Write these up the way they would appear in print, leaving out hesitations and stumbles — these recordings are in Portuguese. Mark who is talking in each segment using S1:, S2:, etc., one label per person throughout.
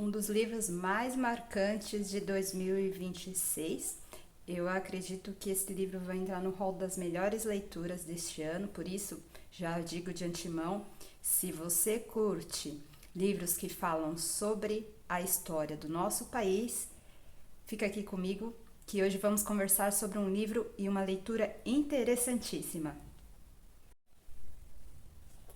S1: um dos livros mais marcantes de 2026. Eu acredito que esse livro vai entrar no hall das melhores leituras deste ano, por isso já digo de antemão, se você curte livros que falam sobre a história do nosso país, fica aqui comigo que hoje vamos conversar sobre um livro e uma leitura interessantíssima.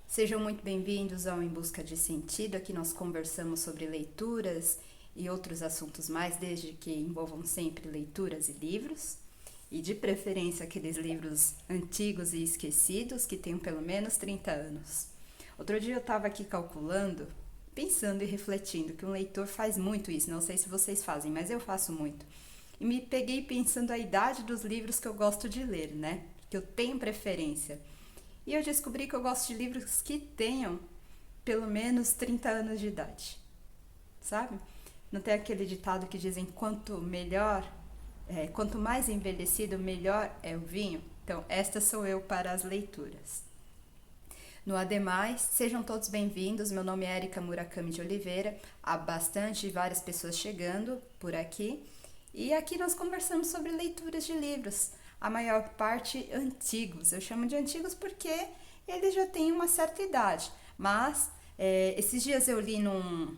S1: Sejam muito bem-vindos ao Em Busca de Sentido. Aqui nós conversamos sobre leituras e outros assuntos mais, desde que envolvam sempre leituras e livros, e de preferência aqueles livros antigos e esquecidos que tenham pelo menos 30 anos. Outro dia eu estava aqui calculando, pensando e refletindo que um leitor faz muito isso, não sei se vocês fazem, mas eu faço muito. E me peguei pensando a idade dos livros que eu gosto de ler, né? Que eu tenho preferência. E eu descobri que eu gosto de livros que tenham pelo menos 30 anos de idade, sabe? Não tem aquele ditado que dizem quanto mais envelhecido, melhor é o vinho? Então, esta sou eu para as leituras. No ademais, sejam todos bem-vindos. Meu nome é Erika Murakami de Oliveira. Há várias pessoas chegando por aqui. E aqui nós conversamos sobre leituras de livros. A maior parte antigos. Eu chamo de antigos porque eles já têm uma certa idade. Mas esses dias eu li num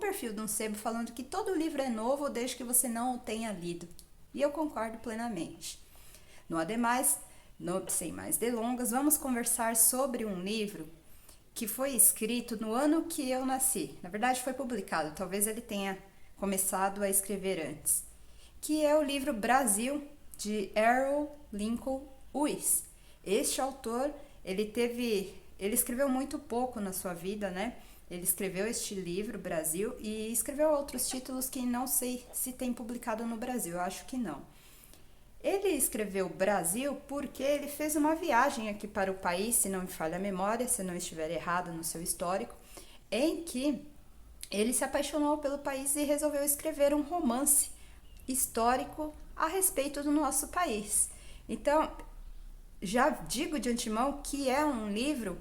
S1: perfil de um sebo falando que todo livro é novo desde que você não o tenha lido. E eu concordo plenamente. No ademais, sem mais delongas, vamos conversar sobre um livro que foi escrito no ano que eu nasci. Na verdade, foi publicado. Talvez ele tenha começado a escrever antes. Que é o livro Brasil, de Errol Lincoln Lewis. Este autor, ele escreveu muito pouco na sua vida, né? Ele escreveu este livro, Brasil, e escreveu outros títulos que não sei se tem publicado no Brasil, eu acho que não. Ele escreveu Brasil porque ele fez uma viagem aqui para o país, se não me falha a memória, se não estiver errado no seu histórico, em que ele se apaixonou pelo país e resolveu escrever um romance histórico a respeito do nosso país. Então, já digo de antemão que é um livro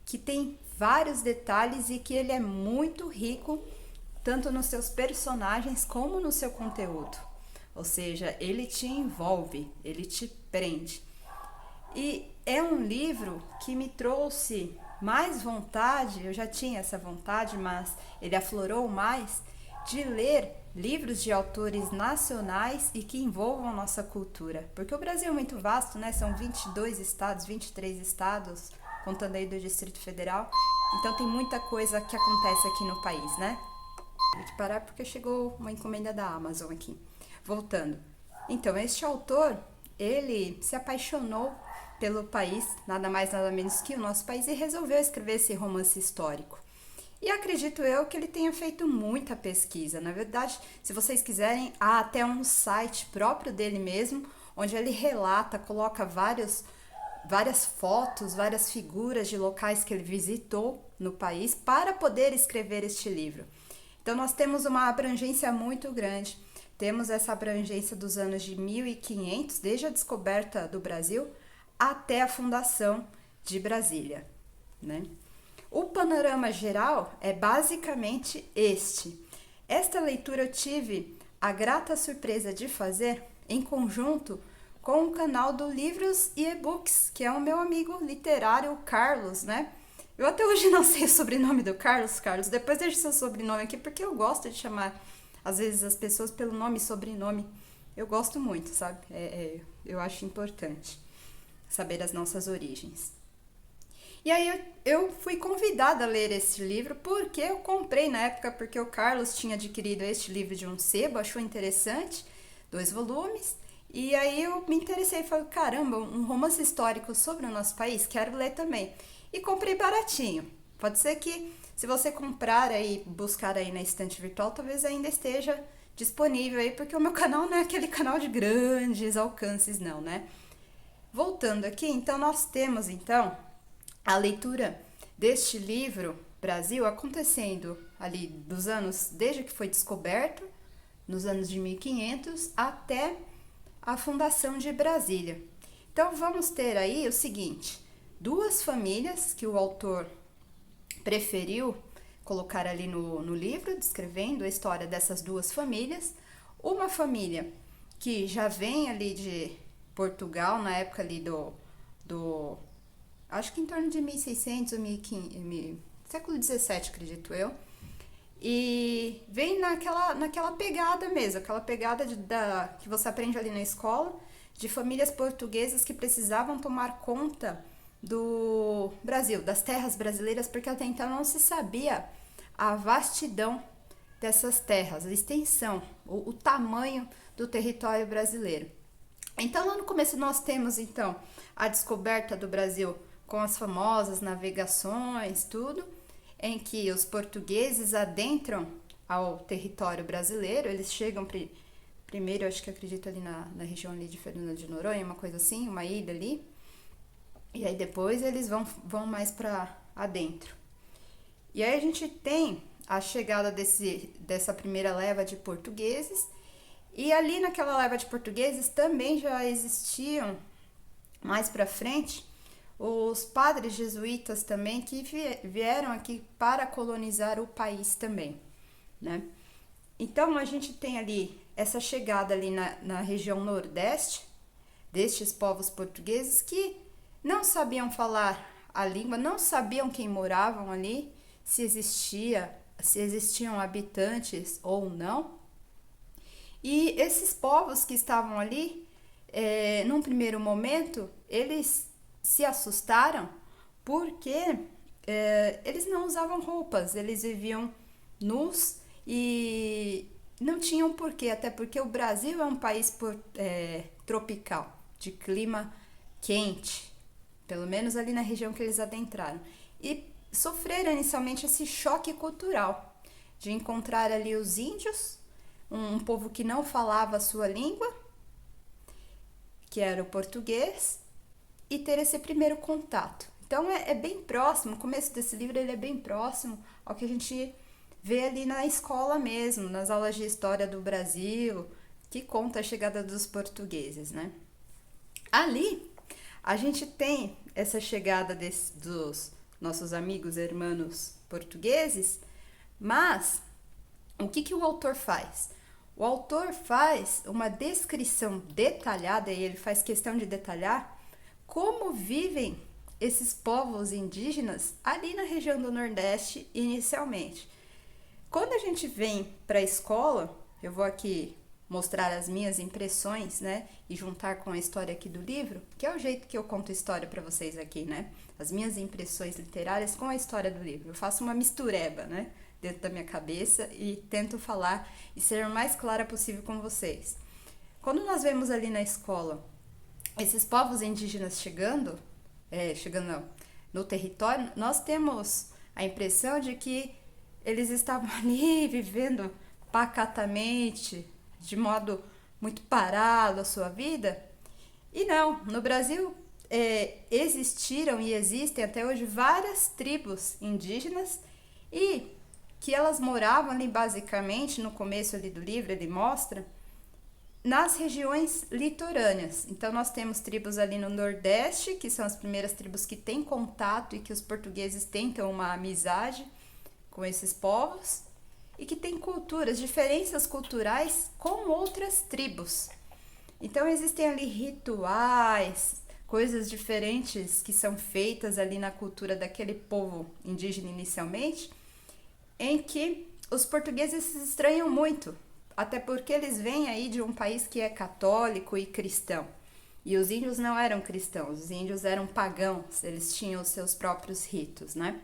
S1: que tem vários detalhes e que ele é muito rico, tanto nos seus personagens como no seu conteúdo. Ou seja, ele te envolve, ele te prende. E é um livro que me trouxe mais vontade, eu já tinha essa vontade, mas ele aflorou mais, de ler livros de autores nacionais e que envolvam nossa cultura. Porque o Brasil é muito vasto, né? São 22 estados, 23 estados, contando aí do Distrito Federal. Então tem muita coisa que acontece aqui no país, né? Vou te parar porque chegou uma encomenda da Amazon aqui. Voltando. Então, este autor, ele se apaixonou pelo país, nada mais nada menos que o nosso país, e resolveu escrever esse romance histórico. E acredito eu que ele tenha feito muita pesquisa. Na verdade, se vocês quiserem, há até um site próprio dele mesmo, onde ele relata, coloca várias fotos, várias figuras de locais que ele visitou no país para poder escrever este livro. Então, nós temos uma abrangência muito grande. Temos essa abrangência dos anos de 1500, desde a descoberta do Brasil, até a fundação de Brasília, né? O panorama geral é basicamente este. Esta leitura eu tive a grata surpresa de fazer em conjunto com o canal do Livros e E-Books, que é o meu amigo literário Carlos, né? Eu até hoje não sei o sobrenome do Carlos. Carlos, depois deixa seu sobrenome aqui, porque eu gosto de chamar, às vezes, as pessoas pelo nome e sobrenome. Eu gosto muito, sabe? Eu acho importante saber as nossas origens. E aí eu fui convidada a ler esse livro porque eu comprei na época, porque o Carlos tinha adquirido este livro de um sebo, achou interessante, 2 volumes, e aí eu me interessei e falei, caramba, um romance histórico sobre o nosso país, quero ler também. E comprei baratinho. Pode ser que se você comprar aí, buscar aí na estante virtual, talvez ainda esteja disponível aí, porque o meu canal não é aquele canal de grandes alcances não, né? Voltando aqui, então nós temos a leitura deste livro, Brasil, acontecendo ali desde que foi descoberto, nos anos de 1500, até a fundação de Brasília. Então, vamos ter aí o seguinte, 2 famílias que o autor preferiu colocar ali no livro, descrevendo a história dessas duas famílias. Uma família que já vem ali de Portugal, na época ali do acho que em torno de 1600 ou 1500, século 17, acredito eu. E vem naquela pegada mesmo, aquela pegada que você aprende ali na escola, de famílias portuguesas que precisavam tomar conta do Brasil, das terras brasileiras, porque até então não se sabia a vastidão dessas terras, a extensão, o tamanho do território brasileiro. Então, lá no começo nós temos, então, a descoberta do Brasil com as famosas navegações, tudo, em que os portugueses adentram ao território brasileiro, eles chegam primeiro, acho que acredito ali na região ali de Fernando de Noronha, uma coisa assim, uma ilha ali, e aí depois eles vão mais para adentro. E aí a gente tem a chegada dessa primeira leva de portugueses, e ali naquela leva de portugueses também já existiam, mais para frente, os padres jesuítas também que vieram aqui para colonizar o país também, né? Então a gente tem ali essa chegada ali na região nordeste destes povos portugueses que não sabiam falar a língua, não sabiam quem moravam ali, se existiam habitantes ou não. E esses povos que estavam ali, num primeiro momento, eles se assustaram porque eles não usavam roupas, eles viviam nus e não tinham porquê, até porque o Brasil é um país tropical, de clima quente, pelo menos ali na região que eles adentraram. E sofreram inicialmente esse choque cultural de encontrar ali os índios, um povo que não falava a sua língua, que era o português, e ter esse primeiro contato. Então é bem próximo, o começo desse livro ele é bem próximo ao que a gente vê ali na escola mesmo, nas aulas de história do Brasil, que conta a chegada dos portugueses, né? Ali a gente tem essa chegada dos nossos amigos hermanos portugueses, mas o que o autor faz? O autor faz uma descrição detalhada, e ele faz questão de detalhar como vivem esses povos indígenas ali na região do Nordeste inicialmente. Quando a gente vem para a escola, eu vou aqui mostrar as minhas impressões, né, e juntar com a história aqui do livro, que é o jeito que eu conto história para vocês aqui, né, as minhas impressões literárias com a história do livro. Eu faço uma mistureba, né, dentro da minha cabeça e tento falar e ser o mais clara possível com vocês. Quando nós vemos ali na escola esses povos indígenas chegando no território, nós temos a impressão de que eles estavam ali vivendo pacatamente, de modo muito parado a sua vida. E não, no Brasil existiram e existem até hoje várias tribos indígenas e que elas moravam ali basicamente, no começo ali do livro ele mostra, nas regiões litorâneas. Então nós temos tribos ali no Nordeste, que são as primeiras tribos que têm contato e que os portugueses tentam uma amizade com esses povos e que têm culturas, diferenças culturais com outras tribos. Então existem ali rituais, coisas diferentes que são feitas ali na cultura daquele povo indígena inicialmente, em que os portugueses se estranham muito, até porque eles vêm aí de um país que é católico e cristão. E os índios não eram cristãos, os índios eram pagãos, eles tinham os seus próprios ritos, né?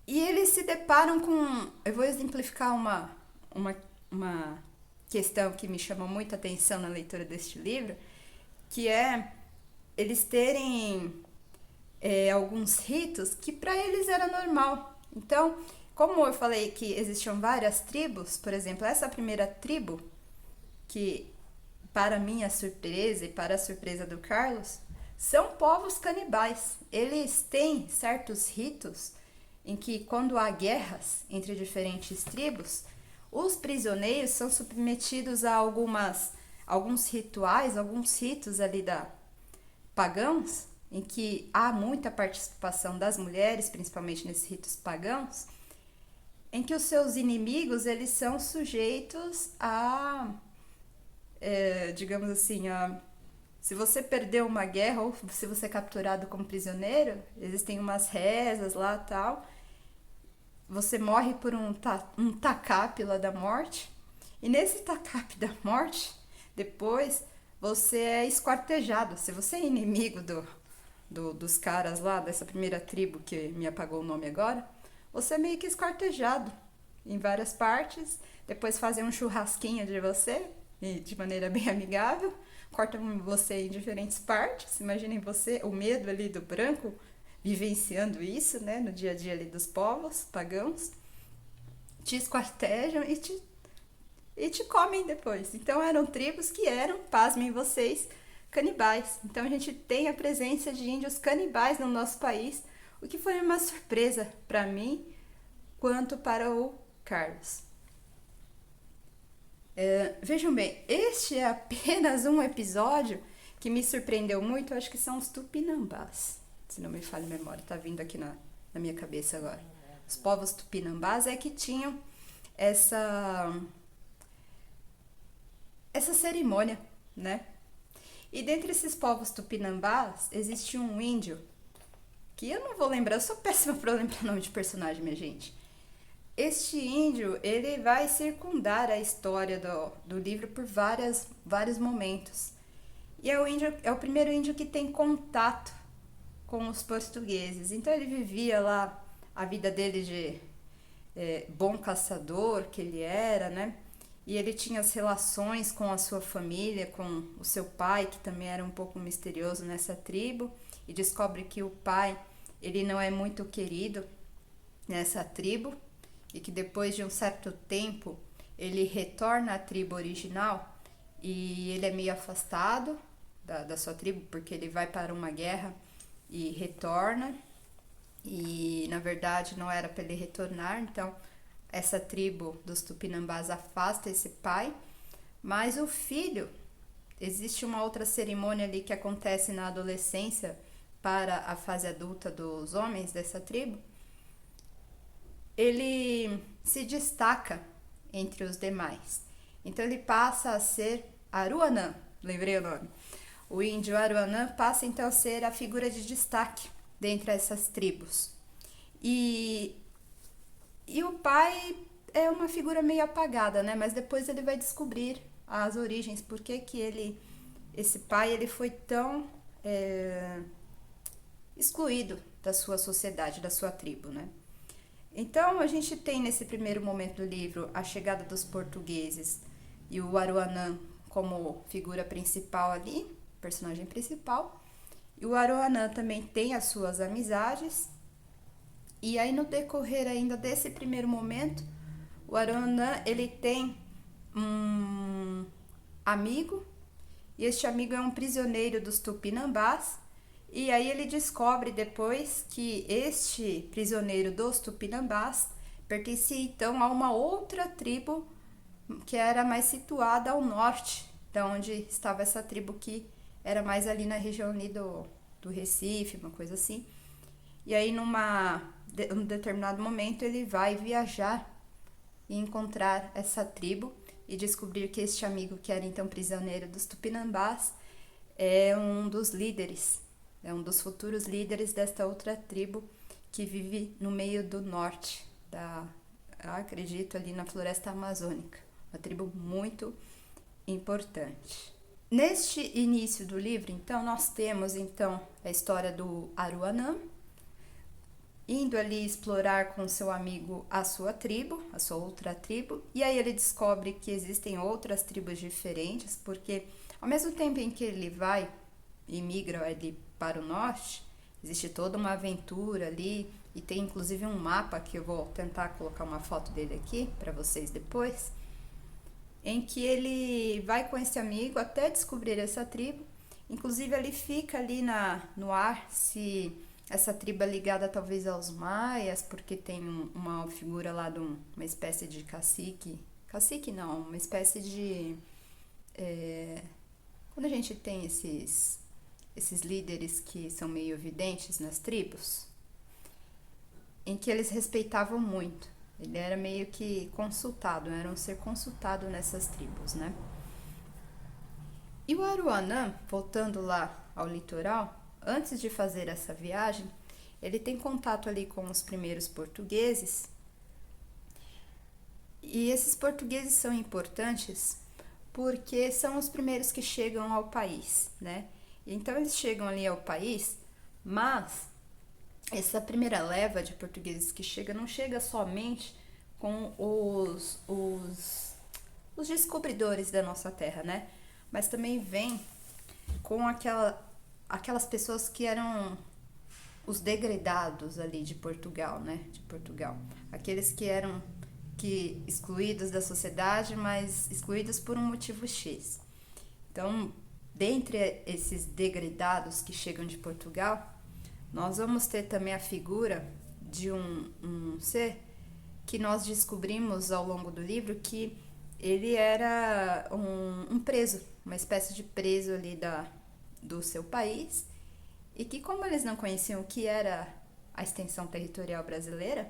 S1: E eles se deparam com... Eu vou exemplificar uma questão que me chamou muita atenção na leitura deste livro, que é eles terem alguns ritos que para eles era normal. Então, como eu falei que existiam várias tribos, por exemplo, essa primeira tribo, que para minha surpresa e para a surpresa do Carlos, são povos canibais. Eles têm certos ritos em que, quando há guerras entre diferentes tribos, os prisioneiros são submetidos a alguns rituais, alguns ritos ali pagãos, em que há muita participação das mulheres, principalmente nesses ritos pagãos, em que os seus inimigos eles são sujeitos a, digamos assim, se você perdeu uma guerra ou se você é capturado como prisioneiro, existem umas rezas lá tal. Você morre por um tacape lá da morte. E nesse tacape da morte, depois você é esquartejado. Se você é inimigo dos caras lá, dessa primeira tribo que me apagou o nome agora, você é meio que esquartejado em várias partes. Depois fazem um churrasquinho de você, e de maneira bem amigável. Cortam você em diferentes partes. Imaginem você, o medo ali do branco, vivenciando isso, né, no dia a dia ali dos povos pagãos. Te esquartejam e te comem depois. Então eram tribos que eram, pasmem vocês, canibais. Então a gente tem a presença de índios canibais no nosso país, o que foi uma surpresa para mim quanto para o Carlos. Vejam bem, este é apenas um episódio que me surpreendeu muito. Acho que são os Tupinambás, se não me falha a memória, tá vindo aqui na minha cabeça agora. Os povos Tupinambás é que tinham essa cerimônia, né? E dentre esses povos Tupinambás existe um índio que eu não vou lembrar, eu sou péssima para lembrar o nome de personagem, minha gente. Este índio, ele vai circundar a história do livro por vários momentos. E é o primeiro índio que tem contato com os portugueses. Então ele vivia lá a vida dele de bom caçador que ele era, né? E ele tinha as relações com a sua família, com o seu pai, que também era um pouco misterioso nessa tribo. E descobre que o pai, ele não é muito querido nessa tribo. E que depois de um certo tempo ele retorna à tribo original e ele é meio afastado da sua tribo porque ele vai para uma guerra e retorna, e na verdade não era para ele retornar. Então essa tribo dos Tupinambás afasta esse pai, mas o filho, existe uma outra cerimônia ali que acontece na adolescência para a fase adulta dos homens dessa tribo. Ele se destaca entre os demais. Então ele passa a ser Aruanã, lembrei o nome. O índio Aruanã passa então a ser a figura de destaque dentre essas tribos. E o pai é uma figura meio apagada, né? Mas depois ele vai descobrir as origens, por que esse pai ele foi tão excluído da sua sociedade, da sua tribo, né? Então, a gente tem nesse primeiro momento do livro a chegada dos portugueses e o Aruanã como figura principal ali, personagem principal. E o Aruanã também tem as suas amizades. E aí, no decorrer ainda desse primeiro momento, o Aruanã, ele tem um amigo, e este amigo é um prisioneiro dos Tupinambás. E aí ele descobre depois que este prisioneiro dos Tupinambás pertencia então a uma outra tribo que era mais situada ao norte, da onde estava essa tribo que era mais ali na região ali do Recife, uma coisa assim. E aí num determinado momento ele vai viajar e encontrar essa tribo e descobrir que este amigo, que era então prisioneiro dos Tupinambás, é um dos líderes. É um dos futuros líderes desta outra tribo que vive no meio do norte, acredito, ali na floresta amazônica. Uma tribo muito importante. Neste início do livro, então, nós temos então a história do Aruanã, indo ali explorar com seu amigo a sua tribo, a sua outra tribo, e aí ele descobre que existem outras tribos diferentes, porque ao mesmo tempo em que ele vai e migra ali para o norte, existe toda uma aventura ali, e tem inclusive um mapa que eu vou tentar colocar uma foto dele aqui para vocês depois, em que ele vai com esse amigo até descobrir essa tribo. Inclusive ele fica ali no ar se essa tribo é ligada talvez aos maias, porque tem uma figura lá de uma espécie de cacique não, uma espécie de quando a gente tem esses esses líderes que são meio evidentes nas tribos, em que eles respeitavam muito. Ele era meio que consultado, era um ser consultado nessas tribos, né? E o Aruanã, voltando lá ao litoral, antes de fazer essa viagem, ele tem contato ali com os primeiros portugueses. E esses portugueses são importantes porque são os primeiros que chegam ao país, né? Então eles chegam ali ao país, mas essa primeira leva de portugueses que chega não chega somente com os descobridores da nossa terra, né? Mas também vem com aquelas pessoas que eram os degredados ali de Portugal, né? De Portugal. Aqueles que eram excluídos da sociedade, mas excluídos por um motivo X. Então, dentre esses degredados que chegam de Portugal, nós vamos ter também a figura de um ser que nós descobrimos ao longo do livro que ele era um preso, uma espécie de preso ali do seu país, e que, como eles não conheciam o que era a extensão territorial brasileira,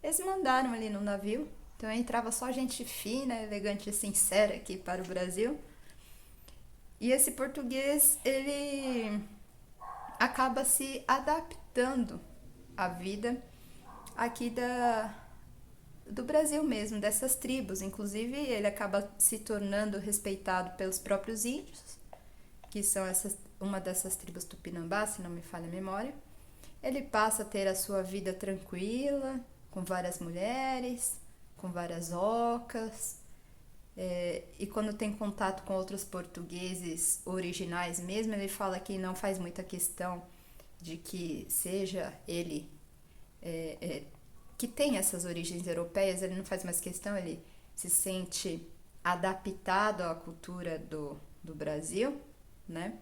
S1: eles mandaram ali no navio. Então entrava só gente fina, elegante e sincera aqui para o Brasil. E esse português, ele acaba se adaptando à vida aqui do Brasil mesmo, dessas tribos. Inclusive, ele acaba se tornando respeitado pelos próprios índios, que são uma dessas tribos Tupinambá, se não me falha a memória. Ele passa a ter a sua vida tranquila, com várias mulheres, com várias ocas, e quando tem contato com outros portugueses originais mesmo, ele fala que não faz muita questão de que seja ele que tem essas origens europeias, ele não faz mais questão, ele se sente adaptado à cultura do Brasil, né?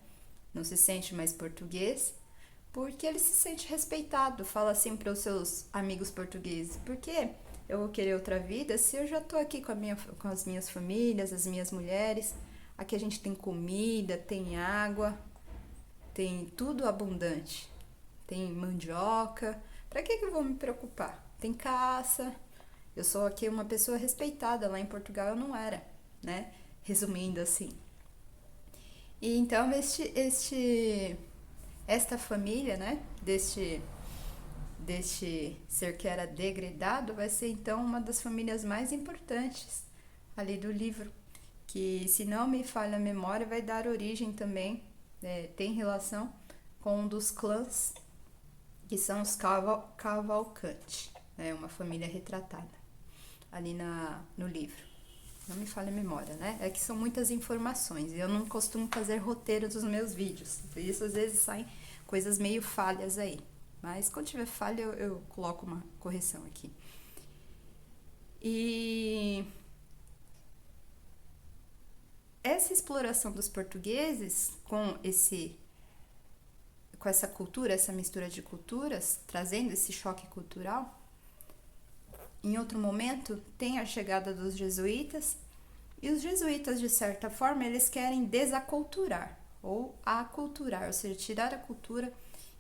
S1: Não se sente mais português, porque ele se sente respeitado. Fala assim para os seus amigos portugueses: por que eu vou querer outra vida se eu já estou aqui com as minhas famílias, as minhas mulheres? Aqui a gente tem comida, tem água, tem tudo abundante, tem mandioca. Para que eu vou me preocupar? Tem caça. Eu sou aqui uma pessoa respeitada. Lá em Portugal eu não era, né? Resumindo assim. E então esta família, né? Deste ser que era degradado, vai ser então uma das famílias mais importantes ali do livro, que, se não me falha a memória, vai dar origem também, tem relação com um dos clãs, que são os Cavalcante, uma família retratada ali no livro. Não me falha a memória, né? É que são muitas informações e eu não costumo fazer roteiro dos meus vídeos, por isso às vezes saem coisas meio falhas aí. Mas quando tiver falha, eu coloco uma correção aqui. E essa exploração dos portugueses com essa cultura, essa mistura de culturas, trazendo esse choque cultural, em outro momento tem a chegada dos jesuítas, e os jesuítas, de certa forma, eles querem desaculturar, ou aculturar, ou seja, tirar a cultura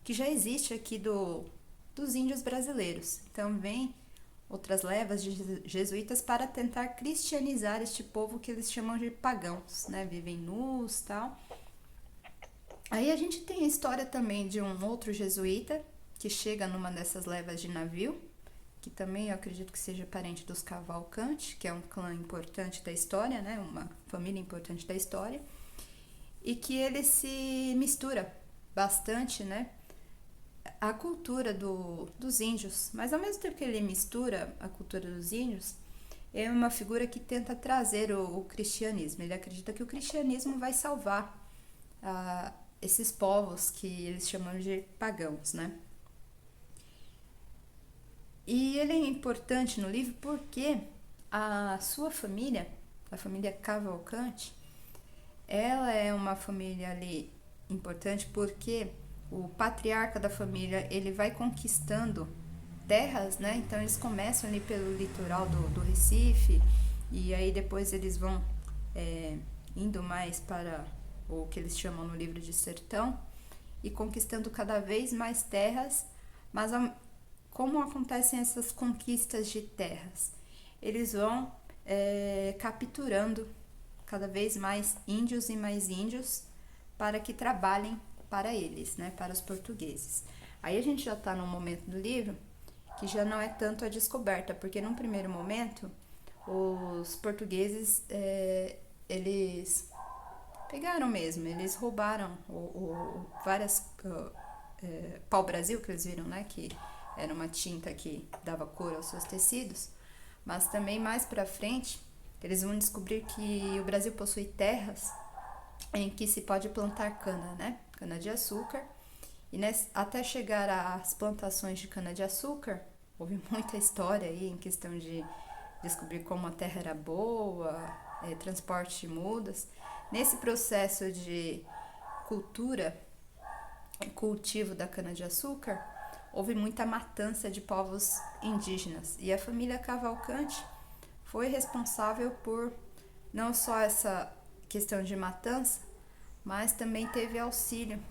S1: que já existe aqui dos índios brasileiros. Então vem outras levas de jesuítas para tentar cristianizar este povo que eles chamam de pagãos, né? Vivem nus e tal. Aí a gente tem a história também de um outro jesuíta que chega numa dessas levas de navio, que também eu acredito que seja parente dos Cavalcante, que é um clã importante da história, né? Uma família importante da história, e que ele se mistura bastante, né? A cultura dos índios, mas ao mesmo tempo que ele mistura a cultura dos índios, é uma figura que tenta trazer o cristianismo. Ele acredita que o cristianismo vai salvar esses povos que eles chamam de pagãos, né? E ele é importante no livro porque a sua família, a família Cavalcante, ela é uma família ali importante porque o patriarca da família, ele vai conquistando terras, né? Então eles começam ali pelo litoral do Recife, e aí depois eles vão indo mais para o que eles chamam no livro de sertão, e conquistando cada vez mais terras, mas como acontecem essas conquistas de terras? Eles vão capturando cada vez mais índios para que trabalhem para eles, né, para os portugueses. Aí a gente já está num momento do livro que já não é tanto a descoberta, porque num primeiro momento os portugueses eles pegaram mesmo, eles roubaram várias pau-brasil que eles viram, né, que era uma tinta que dava cor aos seus tecidos, mas também mais para frente eles vão descobrir que o Brasil possui terras em que se pode plantar cana, né, cana de açúcar, e até chegar às plantações de cana de açúcar houve muita história aí em questão de descobrir como a terra era boa, transporte de mudas. Nesse processo de cultura e cultivo da cana-de-açúcar, houve muita matança de povos indígenas. E a família Cavalcante foi responsável por não só essa questão de matança, mas também teve auxílio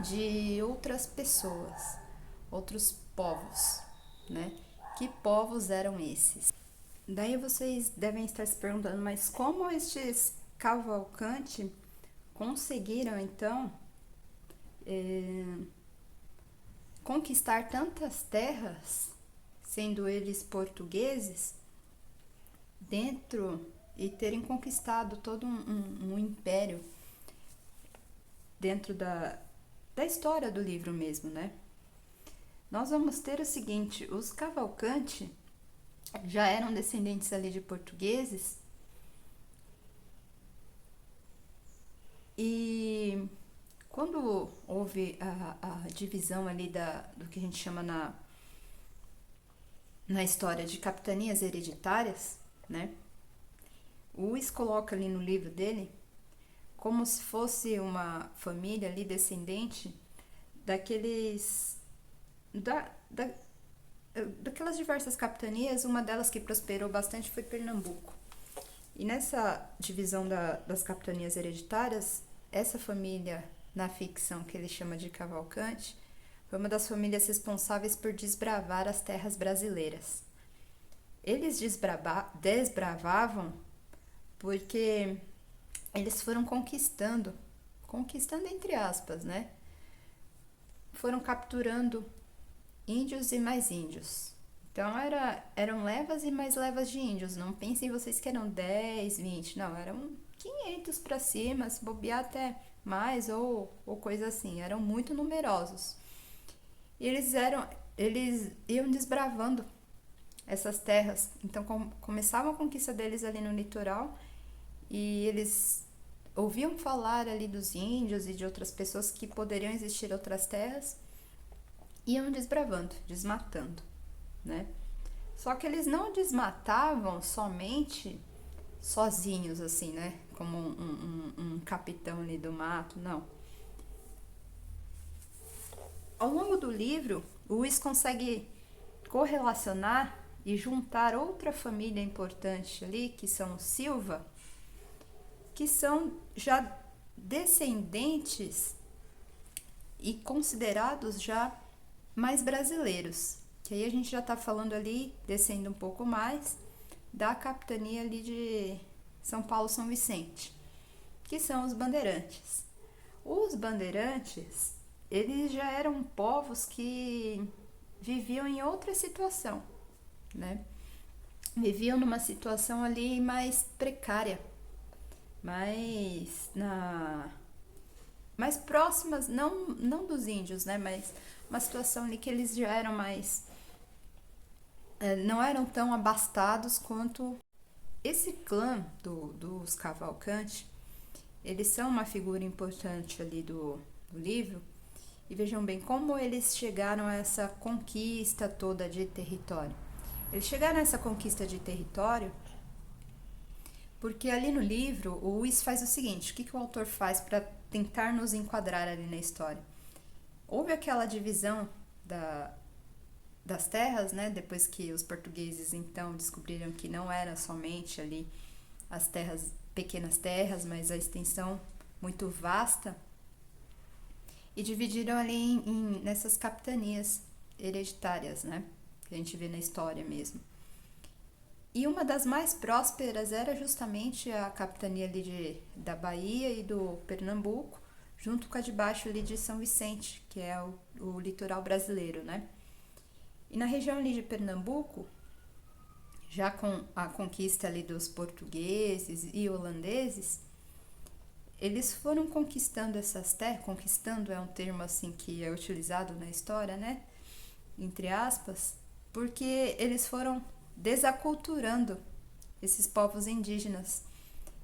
S1: de outras pessoas, outros povos, né? Que povos eram esses? Daí vocês devem estar se perguntando, mas como estes Cavalcante conseguiram então conquistar tantas terras, sendo eles portugueses, dentro e terem conquistado todo um império dentro da história do livro mesmo, né? Nós vamos ter o seguinte: os Cavalcante já eram descendentes ali de portugueses e quando houve a divisão ali do que a gente chama na história de capitanias hereditárias, né? O Lewis coloca ali no livro dele como se fosse uma família ali descendente daqueles daquelas diversas capitanias. Uma delas que prosperou bastante foi Pernambuco. E nessa divisão das capitanias hereditárias, essa família, na ficção que ele chama de Cavalcante, foi uma das famílias responsáveis por desbravar as terras brasileiras. Eles desbravavam porque eles foram conquistando entre aspas, né? Foram capturando índios e mais índios. Então eram levas e mais levas de índios. Não pensem vocês que eram 10, 20, não, eram 500 para cima, se bobear até mais ou coisa assim. Eram muito numerosos. E eles iam desbravando essas terras. Então começava a conquista deles ali no litoral e eles ouviam falar ali dos índios e de outras pessoas que poderiam existir outras terras, iam desbravando, desmatando, né? Só que eles não desmatavam somente sozinhos, assim, né? Como um capitão ali do mato, não. Ao longo do livro, o Lewis consegue correlacionar e juntar outra família importante ali, que são os Silva, que são já descendentes e considerados já mais brasileiros. Que aí a gente já está falando ali, descendo um pouco mais, da capitania ali de São Paulo, São Vicente, que são os bandeirantes. Os bandeirantes, eles já eram povos que viviam em outra situação, né? Viviam numa situação ali mais precária, mais próximas, não dos índios, né? Mas uma situação ali que eles já eram mais, não eram tão abastados quanto esse clã dos Cavalcante. Eles são uma figura importante ali do livro. E vejam bem como eles chegaram a essa conquista toda de território. Eles chegaram a essa conquista de território porque ali no livro o Lewis faz o seguinte: o que o autor faz para tentar nos enquadrar ali na história? Houve aquela divisão das terras, né? Depois que os portugueses então descobriram que não era somente ali as terras, pequenas terras, mas a extensão muito vasta. e dividiram ali nessas capitanias hereditárias, né? Que a gente vê na história mesmo. E uma das mais prósperas era justamente a capitania ali da Bahia e do Pernambuco, junto com a de baixo ali de São Vicente, que é o litoral brasileiro, né? E na região ali de Pernambuco, já com a conquista ali dos portugueses e holandeses, eles foram conquistando essas terras, conquistando é um termo assim que é utilizado na história, né? Entre aspas, porque eles foram desaculturando esses povos indígenas.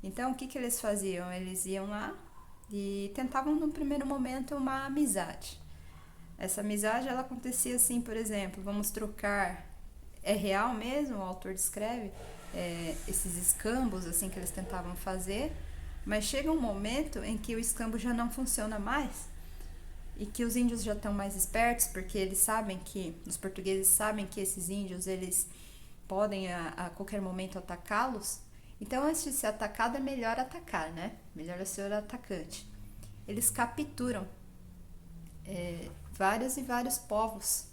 S1: Então, o que eles faziam? Eles iam lá e tentavam, no primeiro momento, uma amizade. Essa amizade, ela acontecia assim, por exemplo, vamos trocar, é real mesmo, o autor descreve, esses escambos assim que eles tentavam fazer, mas chega um momento em que o escambo já não funciona mais e que os índios já estão mais espertos, porque eles sabem que, os portugueses sabem que esses índios, eles podem a qualquer momento atacá-los. Então, antes de ser atacado, é melhor atacar, né? Melhor ser o atacante. Eles capturam vários e vários povos,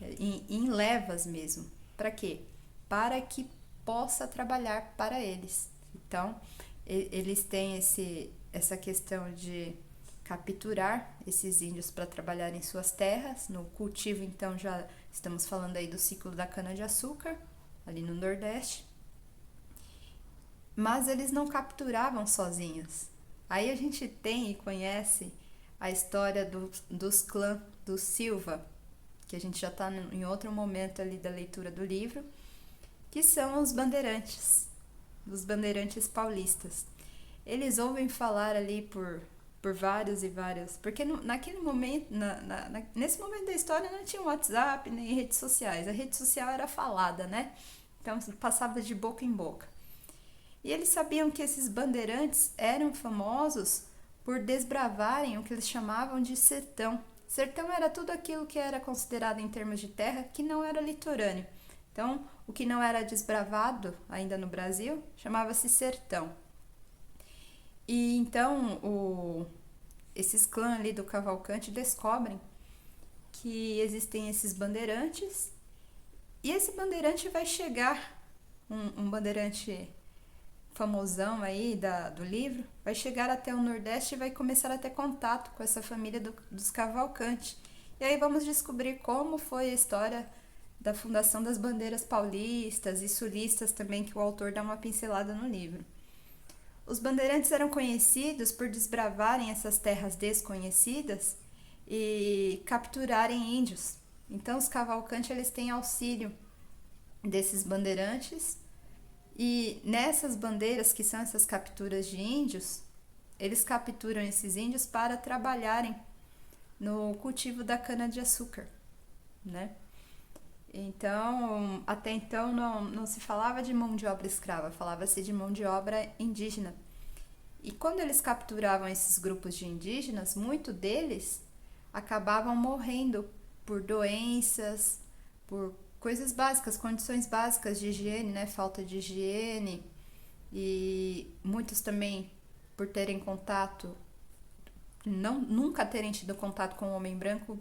S1: em levas mesmo. Para quê? Para que possa trabalhar para eles. Então, eles têm essa questão de capturar esses índios para trabalhar em suas terras. No cultivo, então, já estamos falando aí do ciclo da cana-de-açúcar, ali no Nordeste. Mas eles não capturavam sozinhos. Aí a gente tem e conhece a história dos clãs do Silva, que a gente já está em outro momento ali da leitura do livro, que são os bandeirantes paulistas. Eles ouvem falar ali por vários e vários, porque naquele momento, nesse momento da história não tinha WhatsApp nem redes sociais, a rede social era falada, né? Então passava de boca em boca. E eles sabiam que esses bandeirantes eram famosos por desbravarem o que eles chamavam de sertão. Sertão era tudo aquilo que era considerado em termos de terra que não era litorâneo. Então, o que não era desbravado ainda no Brasil chamava-se sertão. E então esses clãs ali do Cavalcante descobrem que existem esses bandeirantes e esse bandeirante vai chegar, um bandeirante famosão aí do livro, vai chegar até o Nordeste e vai começar a ter contato com essa família dos Cavalcante. E aí vamos descobrir como foi a história da fundação das bandeiras paulistas e sulistas também, que o autor dá uma pincelada no livro. Os bandeirantes eram conhecidos por desbravarem essas terras desconhecidas e capturarem índios. Então os Cavalcante, eles têm auxílio desses bandeirantes. E nessas bandeiras, que são essas capturas de índios, eles capturam esses índios para trabalharem no cultivo da cana-de-açúcar, né? Então, até então não se falava de mão de obra escrava, falava-se de mão de obra indígena. E quando eles capturavam esses grupos de indígenas, muitos deles acabavam morrendo por doenças, por coisas básicas, condições básicas de higiene, né? Falta de higiene, e muitos também por terem contato, nunca terem tido contato com o homem branco,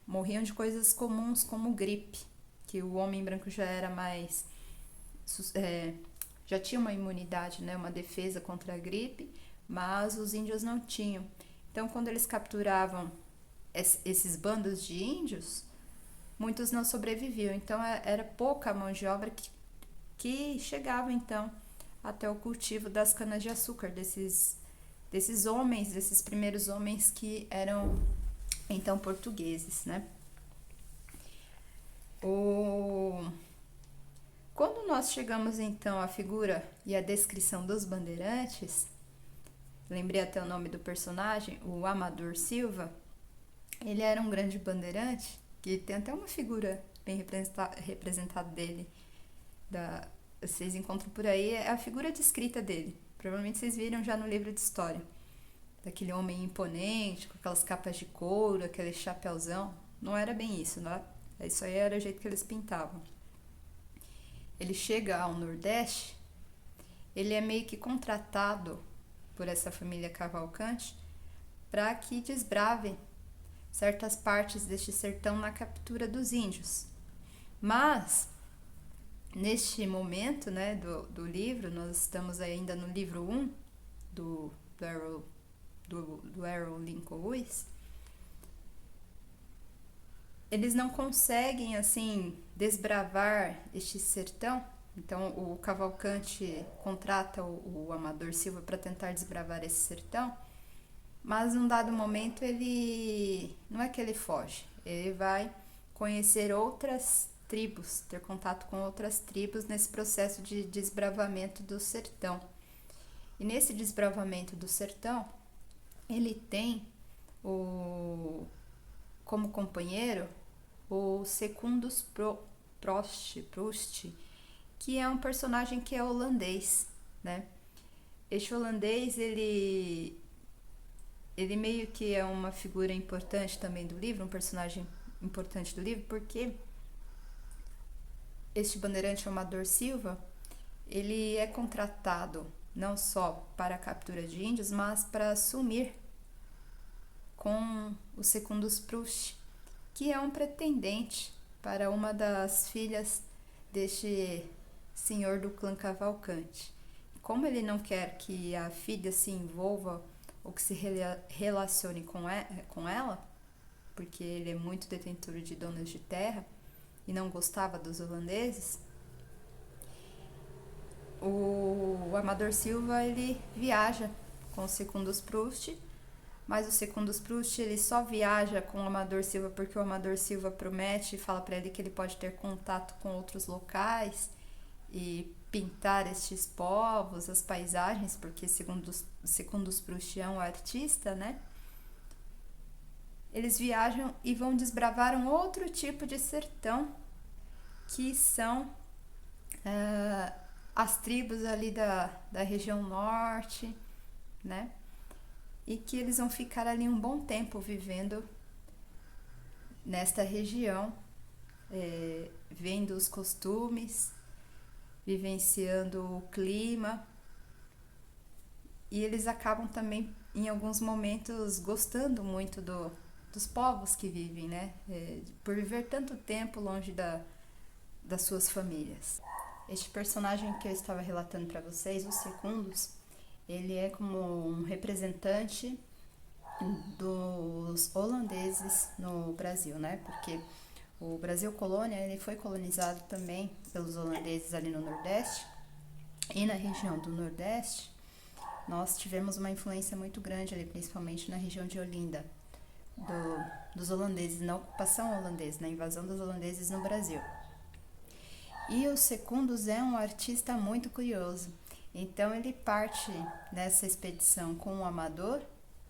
S1: morriam de coisas comuns como gripe, que o homem branco já era mais, já tinha uma imunidade, né? Uma defesa contra a gripe, mas os índios não tinham. Então, quando eles capturavam esses bandos de índios, muitos não sobreviviam. Então, era pouca mão de obra que chegava, então, até o cultivo das canas-de-açúcar, desses homens, desses primeiros homens que eram, então, portugueses, né? Quando nós chegamos, então, à figura e à descrição dos bandeirantes, lembrei até o nome do personagem, o Amador Silva. Ele era um grande bandeirante, que tem até uma figura bem representada dele. Vocês encontram por aí, é a figura descrita dele. Provavelmente vocês viram já no livro de história. Daquele homem imponente, com aquelas capas de couro, aquele chapéuzão. Não era bem isso, né? Isso aí era o jeito que eles pintavam. Ele chega ao Nordeste, ele é meio que contratado por essa família Cavalcante para que desbrave certas partes deste sertão na captura dos índios. Mas, neste momento, né, do livro, nós estamos ainda no livro 1 do Errol Lincoln Lewis. Eles não conseguem, assim, desbravar este sertão. Então, o Cavalcante contrata o Amador Silva para tentar desbravar esse sertão, mas num dado momento ele não é que ele foge, ele vai conhecer outras tribos, ter contato com outras tribos nesse processo de desbravamento do sertão. E nesse desbravamento do sertão, ele tem como companheiro o Secundus Prost, que é um personagem que é holandês, né? Este holandês, ele meio que é uma figura importante também do livro, um personagem importante do livro, porque este bandeirante Amador Silva, ele é contratado não só para a captura de índios, mas para sumir com o Secundus Prost, que é um pretendente para uma das filhas deste senhor do clã Cavalcante. Como ele não quer que a filha se envolva ou que se relacione com ela, porque ele é muito detentor de donas de terra e não gostava dos holandeses, o Amador Silva ele viaja com o Secundus Prost, mas o Secundus Prost ele só viaja com o Amador Silva porque o Amador Silva promete e fala para ele que ele pode ter contato com outros locais e pintar estes povos, as paisagens, porque Secundus Prost é um artista, né? Eles viajam e vão desbravar um outro tipo de sertão, que são as tribos ali da região norte, né? E que eles vão ficar ali um bom tempo vivendo nesta região, vendo os costumes, vivenciando o clima, e eles acabam também em alguns momentos gostando muito dos povos que vivem, né? Por viver tanto tempo longe das suas famílias. Este personagem que eu estava relatando para vocês, o Secundus, ele é como um representante dos holandeses no Brasil, né? Porque o Brasil colônia, ele foi colonizado também pelos holandeses ali no Nordeste, e na região do Nordeste nós tivemos uma influência muito grande ali, principalmente na região de Olinda, dos holandeses, na ocupação holandesa, na invasão dos holandeses no Brasil. E o Secundus é um artista muito curioso, então ele parte nessa expedição com o Amador,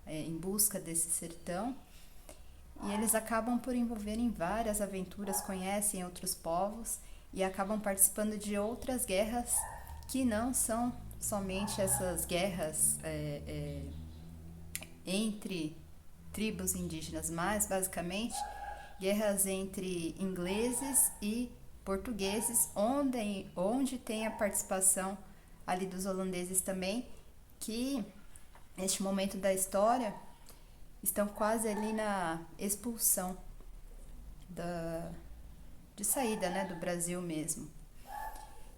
S1: em busca desse sertão, e eles acabam por envolver em várias aventuras, conhecem outros povos e acabam participando de outras guerras que não são somente essas guerras entre tribos indígenas, mas basicamente guerras entre ingleses e portugueses, onde tem a participação ali dos holandeses também, que neste momento da história estão quase ali na expulsão de saída, né, do Brasil mesmo.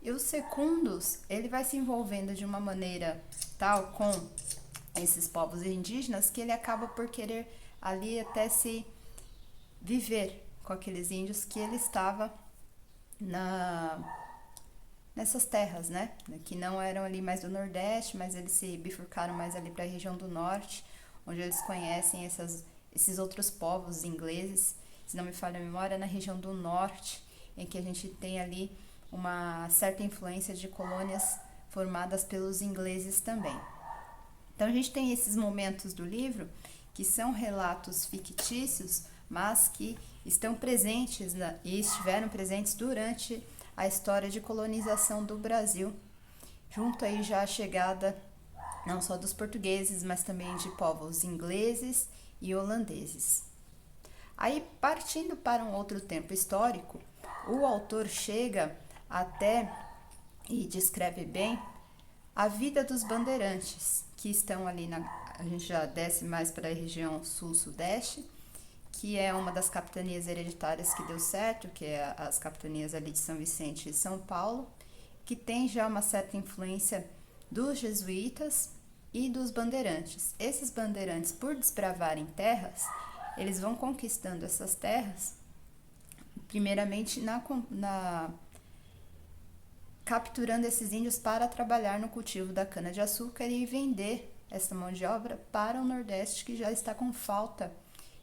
S1: E o Secundus, ele vai se envolvendo de uma maneira tal com esses povos indígenas que ele acaba por querer ali até se viver com aqueles índios que ele estava nessas terras, né, que não eram ali mais do Nordeste, mas eles se bifurcaram mais ali para a região do Norte, onde eles conhecem esses outros povos ingleses. Se não me falha a memória, na região do Norte, em que a gente tem ali uma certa influência de colônias formadas pelos ingleses também. Então a gente tem esses momentos do livro que são relatos fictícios, mas que estão presentes e estiveram presentes durante a história de colonização do Brasil, junto aí já à chegada não só dos portugueses, mas também de povos ingleses e holandeses. Aí, partindo para um outro tempo histórico, o autor chega até e descreve bem a vida dos bandeirantes, que estão ali a gente já desce mais para a região sul-sudeste, que é uma das capitanias hereditárias que deu certo, que é as capitanias ali de São Vicente e São Paulo, que tem já uma certa influência dos jesuítas e dos bandeirantes. Esses bandeirantes, por desbravarem terras, eles vão conquistando essas terras, primeiramente capturando esses índios para trabalhar no cultivo da cana-de-açúcar e vender essa mão de obra para o Nordeste, que já está com falta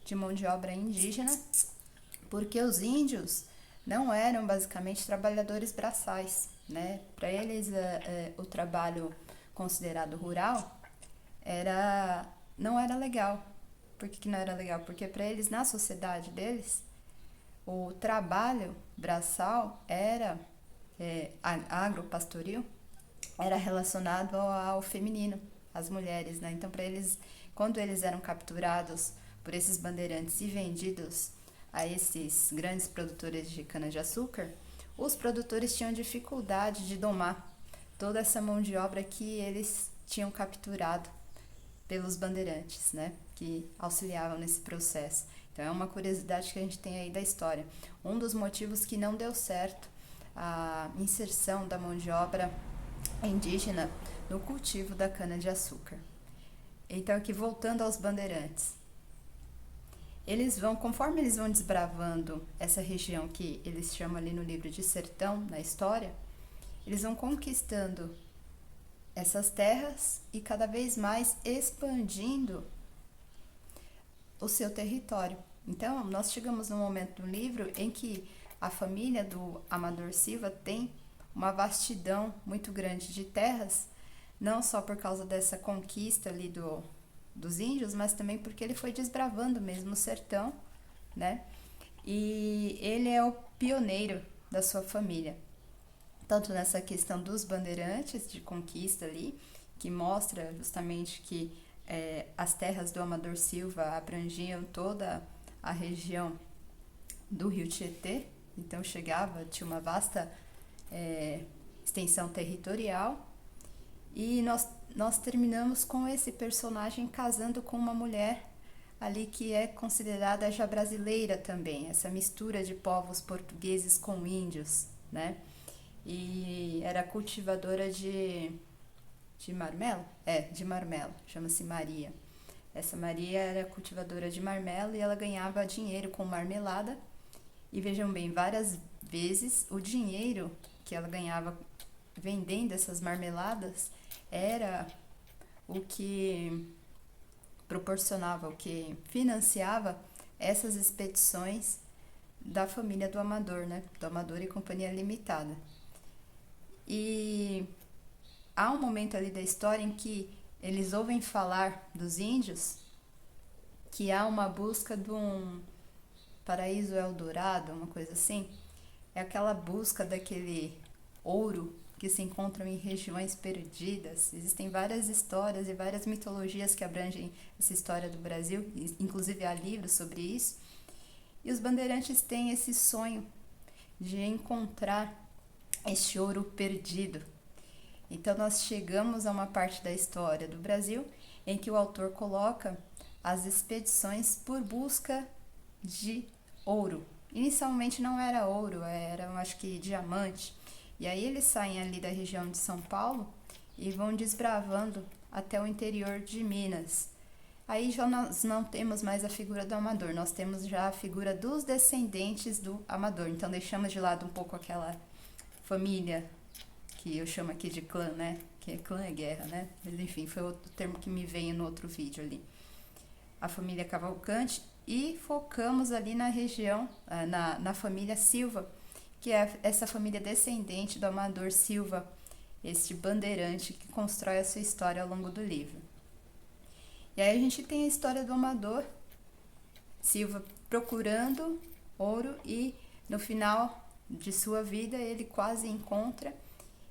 S1: de mão de obra indígena, porque os índios não eram basicamente trabalhadores braçais, né? Para eles, o trabalho considerado rural não era legal. Por que não era legal? Porque para eles, na sociedade deles, o trabalho braçal era agropastoril, era relacionado ao feminino, às mulheres, né? Então, para eles, quando eles eram capturados por esses bandeirantes e vendidos a esses grandes produtores de cana-de-açúcar, os produtores tinham dificuldade de domar toda essa mão de obra que eles tinham capturado pelos bandeirantes, né? Que auxiliavam nesse processo. Então, é uma curiosidade que a gente tem aí da história. Um dos motivos que não deu certo a inserção da mão de obra indígena no cultivo da cana-de-açúcar. Então, aqui voltando aos bandeirantes, conforme eles vão desbravando essa região que eles chamam ali no livro de sertão, na história, eles vão conquistando essas terras e cada vez mais expandindo o seu território. Então, nós chegamos num momento do livro em que a família do Amador Silva tem uma vastidão muito grande de terras, não só por causa dessa conquista ali dos índios, mas também porque ele foi desbravando mesmo o sertão, né? E ele é o pioneiro da sua família, tanto nessa questão dos bandeirantes de conquista ali, que mostra justamente que as terras do Amador Silva abrangiam toda a região do Rio Tietê, então tinha uma vasta extensão territorial, e nós terminamos com esse personagem casando com uma mulher ali que é considerada já brasileira também, essa mistura de povos portugueses com índios, né? E era cultivadora de marmelo? De marmelo, chama-se Maria. Essa Maria era cultivadora de marmelo e ela ganhava dinheiro com marmelada. E vejam bem, várias vezes o dinheiro que ela ganhava vendendo essas marmeladas era o que proporcionava, o que financiava essas expedições da família do Amador, né? Do Amador e Companhia Limitada. E há um momento ali da história em que eles ouvem falar dos índios, que há uma busca de um paraíso Eldorado, uma coisa assim. É aquela busca daquele ouro que se encontram em regiões perdidas. Existem várias histórias e várias mitologias que abrangem essa história do Brasil, inclusive há livros sobre isso. E os bandeirantes têm esse sonho de encontrar este ouro perdido. Então nós chegamos a uma parte da história do Brasil em que o autor coloca as expedições por busca de ouro. Inicialmente não era ouro, era, acho que, diamante. E aí eles saem ali da região de São Paulo e vão desbravando até o interior de Minas. Aí já nós não temos mais a figura do Amador, nós temos já a figura dos descendentes do Amador. Então deixamos de lado um pouco aquela família que eu chamo aqui de clã, né? Que clã é guerra, né? Mas enfim, foi outro termo que me veio no outro vídeo ali. A família Cavalcante, e focamos ali na região, na família Silva, que é essa família descendente do Amador Silva, este bandeirante que constrói a sua história ao longo do livro. E aí a gente tem a história do Amador Silva procurando ouro e no final de sua vida ele quase encontra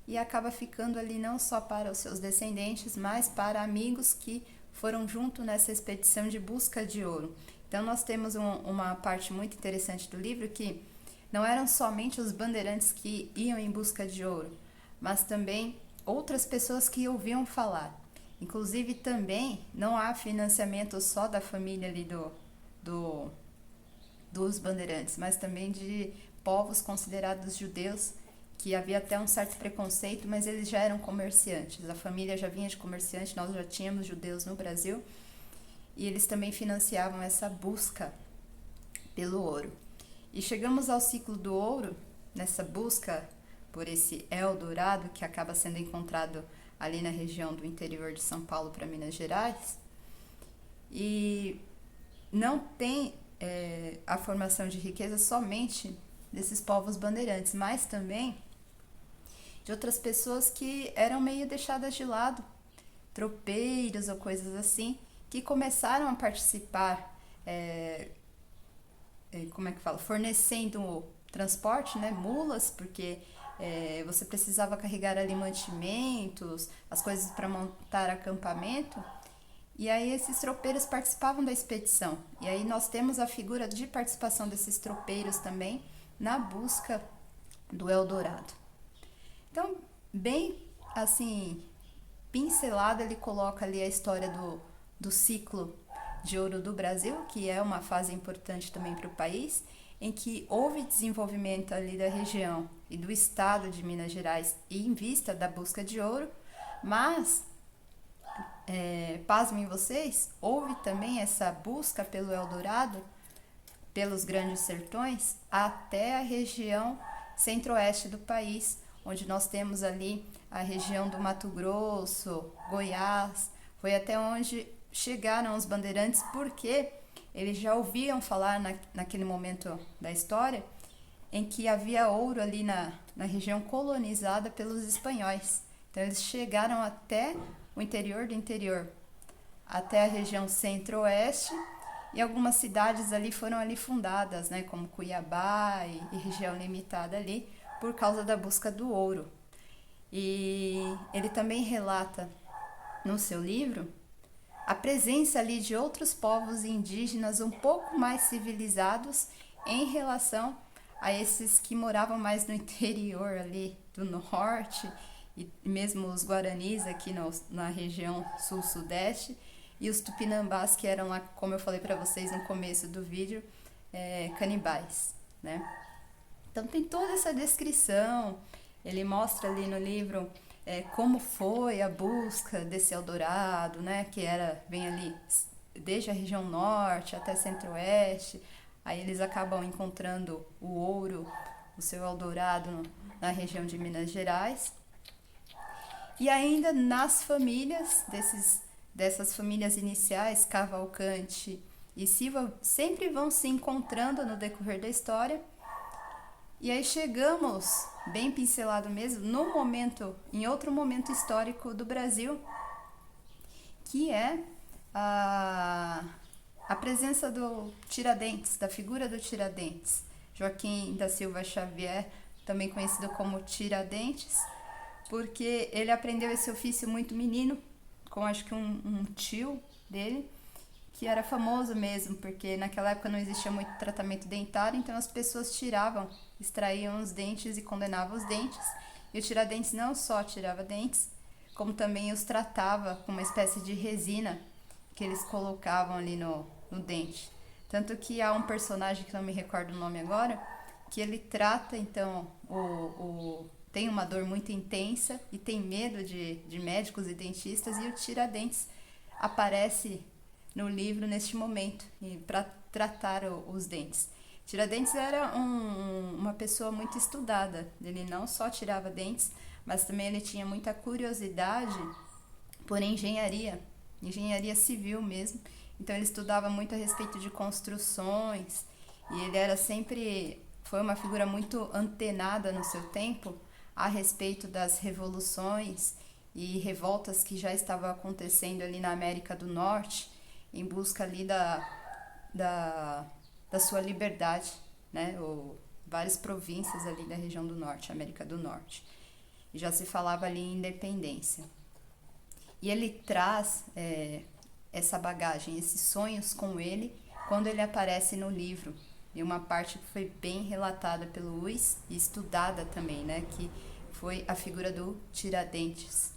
S1: e acaba ficando ali não só para os seus descendentes, mas para amigos que foram junto nessa expedição de busca de ouro. Então nós temos uma parte muito interessante do livro que não eram somente os bandeirantes que iam em busca de ouro, mas também outras pessoas que ouviam falar. Inclusive também não há financiamento só da família ali do dos bandeirantes, mas também de povos considerados judeus, que havia até um certo preconceito, mas eles já eram comerciantes. A família já vinha de comerciante, nós já tínhamos judeus no Brasil, e eles também financiavam essa busca pelo ouro. E chegamos ao ciclo do ouro, nessa busca por esse Eldorado, que acaba sendo encontrado ali na região do interior de São Paulo para Minas Gerais, e não tem a formação de riqueza somente desses povos bandeirantes, mas também de outras pessoas que eram meio deixadas de lado, tropeiros ou coisas assim, que começaram a participar, fornecendo o transporte, né, mulas, porque você precisava carregar ali mantimentos, as coisas para montar acampamento, e aí esses tropeiros participavam da expedição. E aí nós temos a figura de participação desses tropeiros também na busca do Eldorado. Então, bem assim, pincelado, ele coloca ali a história do ciclo de ouro do Brasil, que é uma fase importante também para o país, em que houve desenvolvimento ali da região e do estado de Minas Gerais em vista da busca de ouro, mas, pasmem vocês, houve também essa busca pelo Eldorado, pelos grandes sertões, até a região centro-oeste do país, onde nós temos ali a região do Mato Grosso, Goiás. Foi até onde chegaram os bandeirantes, porque eles já ouviam falar naquele momento da história em que havia ouro ali na região colonizada pelos espanhóis. Então eles chegaram até o interior do interior, até a região centro-oeste, e algumas cidades ali foram ali fundadas, né, como Cuiabá e região limitada ali, por causa da busca do ouro. E ele também relata no seu livro a presença ali de outros povos indígenas um pouco mais civilizados em relação a esses que moravam mais no interior ali do norte, e mesmo os guaranis aqui na região sul-sudeste, e os tupinambás, que eram lá, como eu falei para vocês no começo do vídeo, canibais, né? Então tem toda essa descrição, ele mostra ali no livro como foi a busca desse Eldorado, né? Que vem ali desde a região norte até centro-oeste, aí eles acabam encontrando o ouro, o seu Eldorado na região de Minas Gerais. E ainda nas famílias, dessas famílias iniciais, Cavalcante e Silva, sempre vão se encontrando no decorrer da história. E aí chegamos, bem pincelado mesmo, em outro momento histórico do Brasil, que é a presença do Tiradentes, da figura do Tiradentes. Joaquim da Silva Xavier, também conhecido como Tiradentes, porque ele aprendeu esse ofício muito menino, com acho que um tio dele, que era famoso mesmo, porque naquela época não existia muito tratamento dentário, então as pessoas extraíam os dentes e condenavam os dentes. E o Tiradentes não só tirava dentes, como também os tratava com uma espécie de resina que eles colocavam ali no dente. Tanto que há um personagem, que não me recordo o nome agora, que ele trata, então, tem uma dor muito intensa e tem medo de médicos e dentistas, e o Tiradentes aparece no livro neste momento para tratar os dentes. Tiradentes era uma pessoa muito estudada, ele não só tirava dentes, mas também ele tinha muita curiosidade por engenharia civil mesmo. Então ele estudava muito a respeito de construções, e ele foi uma figura muito antenada no seu tempo a respeito das revoluções e revoltas que já estavam acontecendo ali na América do Norte, em busca ali da sua liberdade, né? Várias províncias ali da região do Norte, América do Norte. E já se falava ali em independência. E ele traz essa bagagem, esses sonhos com ele, quando ele aparece no livro. E uma parte que foi bem relatada pelo Luiz e estudada também, né? Que foi a figura do Tiradentes.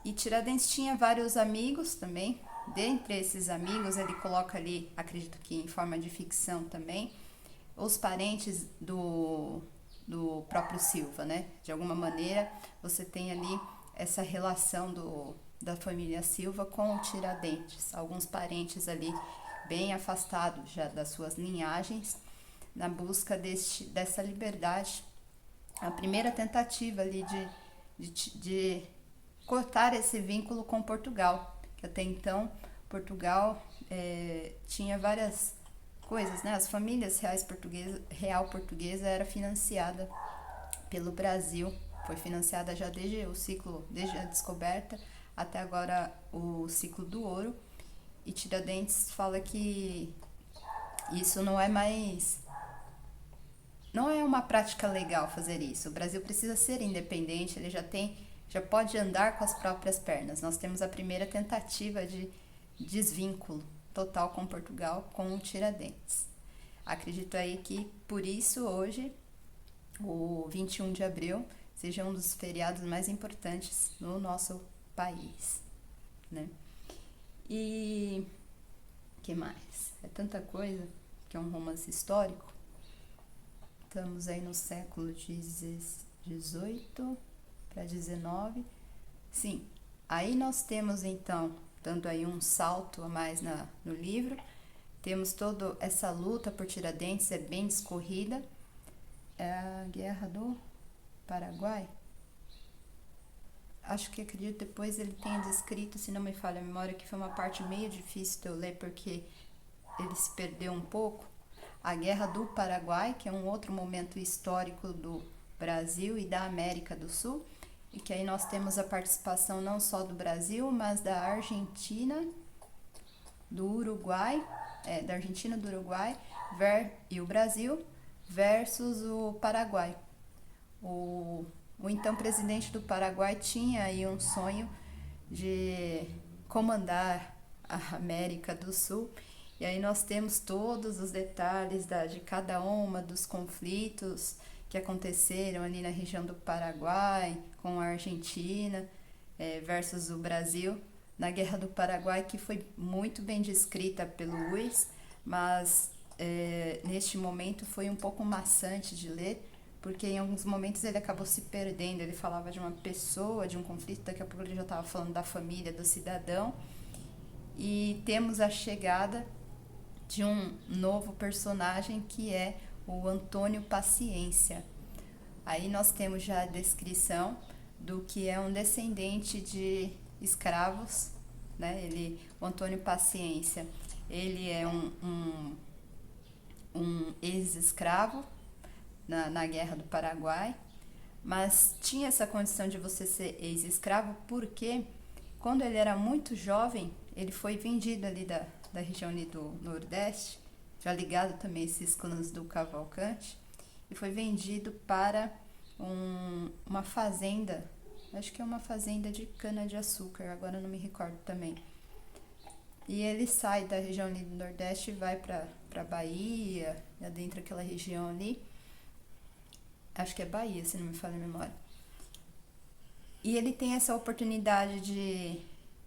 S1: E Tiradentes tinha vários amigos também, dentre esses amigos, ele coloca ali, acredito que em forma de ficção também, os parentes do próprio Silva, né? De alguma maneira, você tem ali essa relação da família Silva com o Tiradentes, alguns parentes ali bem afastados já das suas linhagens, na busca dessa liberdade. A primeira tentativa ali de cortar esse vínculo com Portugal, que até então Portugal tinha várias coisas, né? As famílias real portuguesa era financiada pelo Brasil, foi financiada já desde a descoberta até agora o ciclo do ouro, e Tiradentes fala que isso não é uma prática legal fazer isso. O Brasil precisa ser independente, ele já pode andar com as próprias pernas. Nós temos a primeira tentativa de desvínculo total com Portugal, com o Tiradentes. Acredito aí que por isso hoje, o 21 de abril, seja um dos feriados mais importantes no nosso país, né? E que mais? É tanta coisa, que é um romance histórico. Estamos aí no século XVIII para XIX. Sim, aí nós temos então, dando aí um salto a mais no livro, temos toda essa luta por Tiradentes, é bem discorrida. É a Guerra do Paraguai. Acho que acredito depois ele tenha descrito, se não me falha a memória, que foi uma parte meio difícil de eu ler porque ele se perdeu um pouco. A Guerra do Paraguai, que é um outro momento histórico do Brasil e da América do Sul, e que aí nós temos a participação não só do Brasil, mas da Argentina, do Uruguai, e o Brasil versus o Paraguai. O então presidente do Paraguai tinha aí um sonho de comandar a América do Sul, e aí nós temos todos os detalhes de cada uma dos conflitos que aconteceram ali na região do Paraguai, com a Argentina versus o Brasil, na Guerra do Paraguai, que foi muito bem descrita pelo Luiz, mas neste momento foi um pouco maçante de ler, porque em alguns momentos ele acabou se perdendo, ele falava de uma pessoa, de um conflito, daqui a pouco ele já estava falando da família, do cidadão, e temos a chegada de um novo personagem que é o Antônio Paciência. Aí nós temos já a descrição do que é um descendente de escravos, né? O Antônio Paciência, ele é um ex-escravo na Guerra do Paraguai, mas tinha essa condição de você ser ex-escravo porque quando ele era muito jovem, ele foi vendido ali da região ali do Nordeste, já ligado também a esses clãs do Cavalcante, e foi vendido para uma fazenda, acho que é uma fazenda de cana-de-açúcar, agora não me recordo também. E ele sai da região ali do Nordeste e vai para Bahia, adentra aquela região ali, acho que é Bahia, se não me falha a memória. E ele tem essa oportunidade de,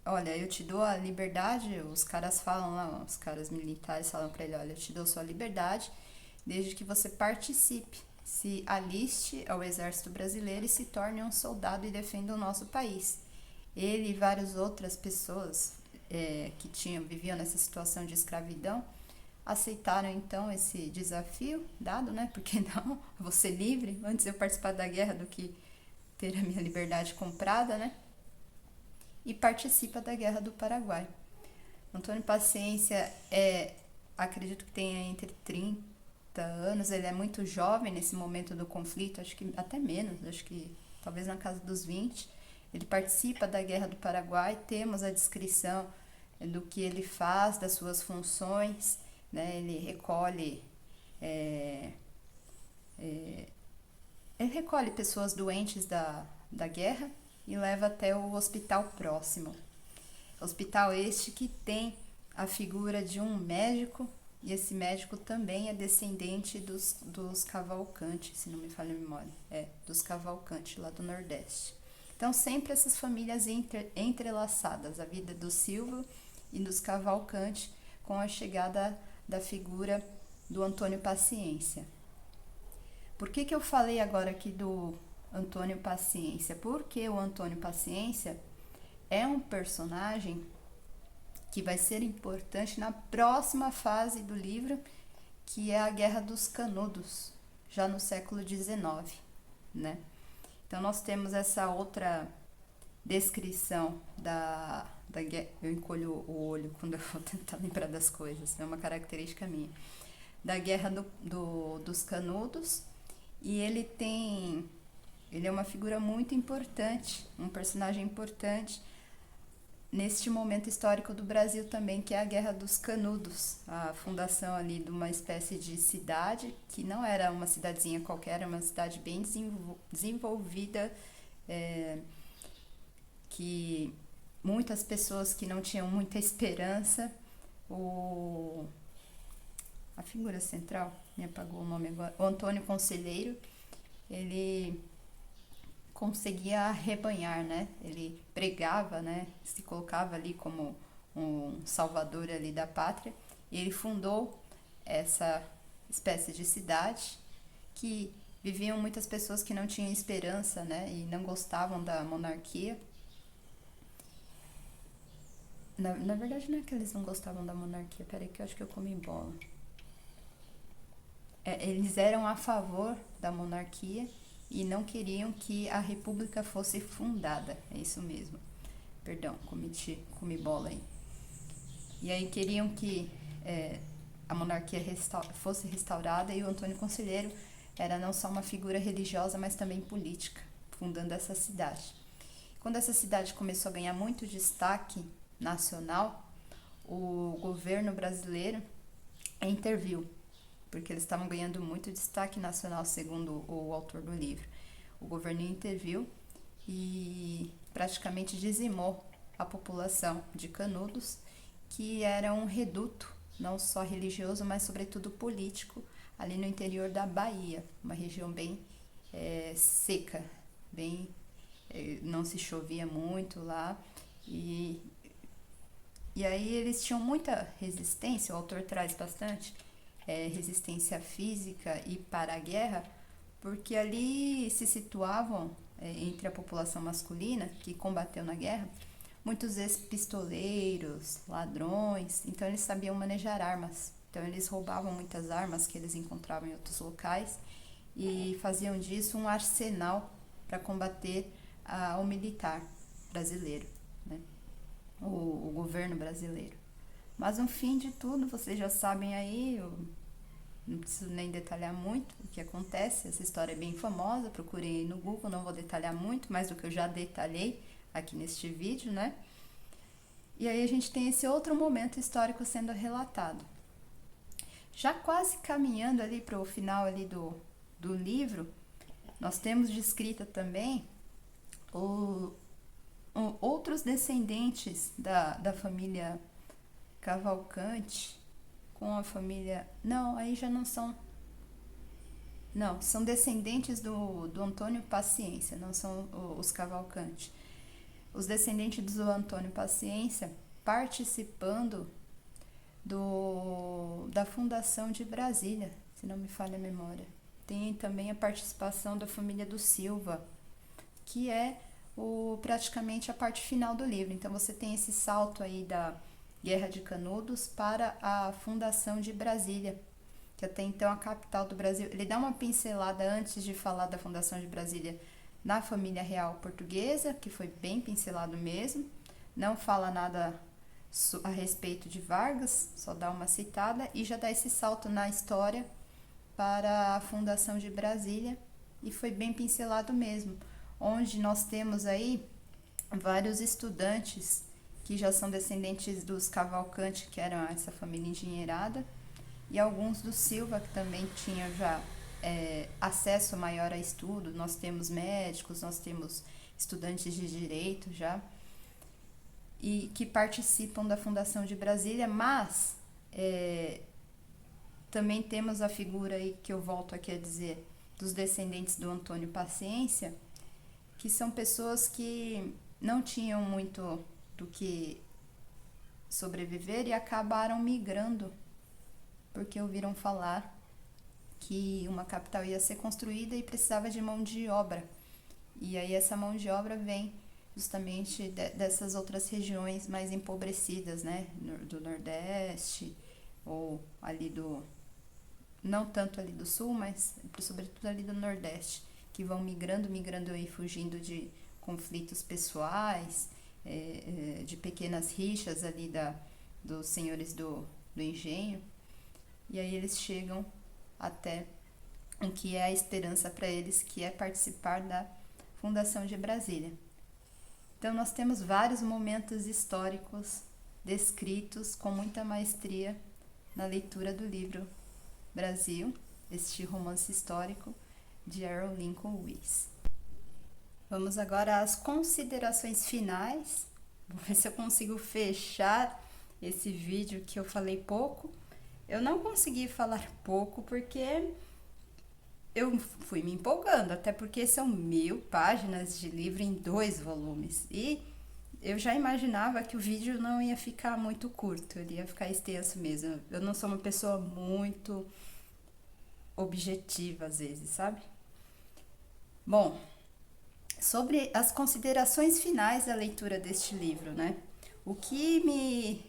S1: olha, eu te dou a liberdade, os caras falam lá, os caras militares falam pra ele, olha, eu te dou sua liberdade, desde que você participe, se aliste ao exército brasileiro e se torne um soldado e defenda o nosso país. Ele e várias outras pessoas que viviam nessa situação de escravidão, aceitaram então esse desafio dado, né? Porque não, eu vou ser livre, antes eu participar da guerra do que ter a minha liberdade comprada, né? E participa da Guerra do Paraguai. Antônio Paciência acredito que tenha entre 30 anos, ele é muito jovem nesse momento do conflito, acho que até menos, acho que talvez na casa dos 20. Ele participa da Guerra do Paraguai, temos a descrição do que ele faz, das suas funções, né? Ele recolhe ele recolhe pessoas doentes da guerra e leva até o hospital próximo. Hospital este que tem a figura de um médico, e esse médico também é descendente dos Cavalcante, se não me falha a memória. Dos Cavalcante, lá do Nordeste. Então, sempre essas famílias entrelaçadas, a vida do Silva e dos Cavalcante com a chegada da figura do Antônio Paciência. Por que eu falei agora aqui do Antônio Paciência? Porque o Antônio Paciência é um personagem que vai ser importante na próxima fase do livro, que é a Guerra dos Canudos, já no século XIX, né? Então nós temos essa outra descrição da guerra. Eu encolho o olho quando eu vou tentar lembrar das coisas, é uma característica minha. Da Guerra dos Canudos, e ele é uma figura muito importante, um personagem importante neste momento histórico do Brasil também, que é a Guerra dos Canudos, a fundação ali de uma espécie de cidade, que não era uma cidadezinha qualquer, era uma cidade bem desenvolvida, que muitas pessoas que não tinham muita esperança, a figura central, me apagou o nome agora, o Antônio Conselheiro, ele conseguia arrebanhar, né? Ele pregava, né? Se colocava ali como um salvador ali da pátria. E ele fundou essa espécie de cidade que viviam muitas pessoas que não tinham esperança, né? E não gostavam da monarquia. Na verdade, não é que eles não gostavam da monarquia. Peraí que eu acho que eu comi bola. Eles eram a favor da monarquia e não queriam que a república fosse fundada. É isso mesmo. Perdão, comi bola aí. E aí queriam que a monarquia fosse restaurada, e o Antônio Conselheiro era não só uma figura religiosa, mas também política, fundando essa cidade. Quando essa cidade começou a ganhar muito destaque nacional, o governo brasileiro interviu, porque eles estavam ganhando muito destaque nacional, segundo o autor do livro. O governo interviu e praticamente dizimou a população de Canudos, que era um reduto, não só religioso, mas sobretudo político, ali no interior da Bahia, uma região bem seca, não se chovia muito lá, e aí eles tinham muita resistência, o autor traz bastante, resistência física e para a guerra, porque ali se situavam, entre a população masculina que combateu na guerra, muitos ex-pistoleiros, ladrões, então eles sabiam manejar armas. Então eles roubavam muitas armas que eles encontravam em outros locais e faziam disso um arsenal para combater o militar brasileiro, né? O governo brasileiro. Mas no fim de tudo, vocês já sabem aí, eu não preciso nem detalhar muito o que acontece, essa história é bem famosa, procurei no Google, não vou detalhar muito, mais do que eu já detalhei aqui neste vídeo, né? E aí a gente tem esse outro momento histórico sendo relatado. Já quase caminhando ali para o final ali do livro, nós temos descrita também outros descendentes da família Cavalcante com a família... Não, aí já não são... Não, são descendentes do Antônio Paciência, não são os Cavalcante. Os descendentes do Antônio Paciência participando da fundação de Brasília, se não me falha a memória. Tem também a participação da família do Silva, que é praticamente a parte final do livro. Então você tem esse salto aí da Guerra de Canudos para a fundação de Brasília, que até então a capital do Brasil. Ele dá uma pincelada antes de falar da fundação de Brasília na família real portuguesa, que foi bem pincelado mesmo. Não fala nada a respeito de Vargas, só dá uma citada e já dá esse salto na história para a fundação de Brasília, e foi bem pincelado mesmo, onde nós temos aí vários estudantes que já são descendentes dos Cavalcante, que eram essa família engenheirada, e alguns do Silva, que também tinham já acesso maior a estudo. Nós temos médicos, nós temos estudantes de direito já, e que participam da fundação de Brasília, mas também temos a figura aí, que eu volto aqui a dizer, dos descendentes do Antônio Paciência, que são pessoas que não tinham muito do que sobreviver e acabaram migrando, porque ouviram falar que uma capital ia ser construída e precisava de mão de obra. E aí essa mão de obra vem justamente dessas outras regiões mais empobrecidas, né? Do Nordeste, ou ali não tanto ali do Sul, mas sobretudo ali do Nordeste, que vão migrando e fugindo de conflitos pessoais, de pequenas rixas ali dos senhores do engenho. E aí eles chegam até o que é a esperança para eles, que é participar da fundação de Brasília. Então nós temos vários momentos históricos descritos com muita maestria na leitura do livro Brasil, este romance histórico de Aaron Lincoln Weiss. Vamos agora às considerações finais. Vou ver se eu consigo fechar esse vídeo que eu falei pouco. Eu não consegui falar pouco porque eu fui me empolgando, até porque são 1000 páginas de livro em 2 volumes. E eu já imaginava que o vídeo não ia ficar muito curto, ele ia ficar extenso mesmo. Eu não sou uma pessoa muito objetiva às vezes, sabe? Bom, sobre as considerações finais da leitura deste livro, né?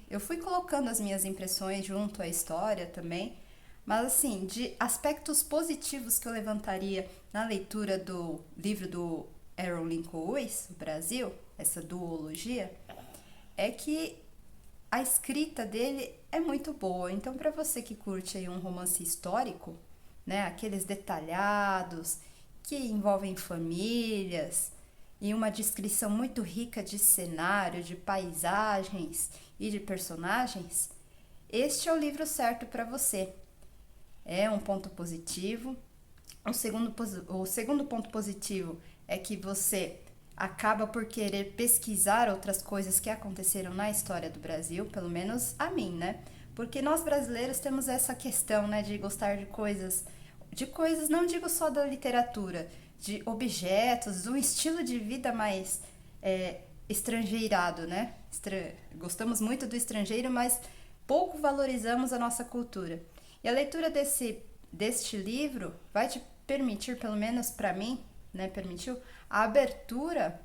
S1: Eu fui colocando as minhas impressões junto à história também, mas assim, de aspectos positivos que eu levantaria na leitura do livro do Aaron Lincoln Weiss, o Brasil, essa duologia, é que a escrita dele é muito boa. Então, para você que curte aí um romance histórico, né, aqueles detalhados que envolvem famílias, e uma descrição muito rica de cenário, de paisagens e de personagens, este é o livro certo para você. É um ponto positivo. O segundo ponto positivo é que você acaba por querer pesquisar outras coisas que aconteceram na história do Brasil, pelo menos a mim, né? Porque nós brasileiros temos essa questão, né, de gostar de coisas, não digo só da literatura, de objetos, um estilo de vida mais estrangeirado, né? Gostamos muito do estrangeiro, mas pouco valorizamos a nossa cultura. E a leitura deste livro vai te permitir, pelo menos para mim, né, permitiu a abertura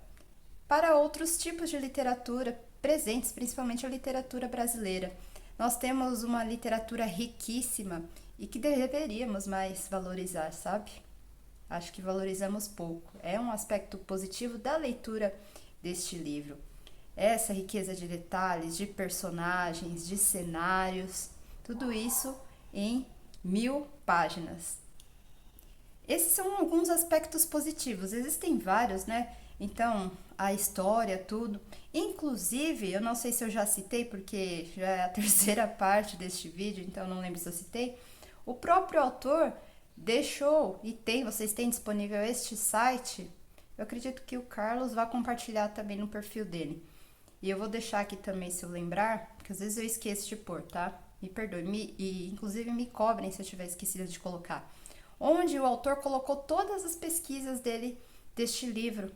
S1: para outros tipos de literatura presentes, principalmente a literatura brasileira. Nós temos uma literatura riquíssima e que deveríamos mais valorizar, sabe? Acho que valorizamos pouco. É um aspecto positivo da leitura deste livro. Essa riqueza de detalhes, de personagens, de cenários, tudo isso em 1000 páginas. Esses são alguns aspectos positivos. Existem vários, né? Então, a história, tudo. Inclusive, eu não sei se eu já citei, porque já é a terceira parte deste vídeo, então não lembro se eu citei. O próprio autor deixou, vocês têm disponível este site. Eu acredito que o Carlos vai compartilhar também no perfil dele. E eu vou deixar aqui também, se eu lembrar, porque às vezes eu esqueço de pôr, tá? Me perdoe, e inclusive me cobrem se eu tiver esquecido de colocar. Onde o autor colocou todas as pesquisas dele, deste livro.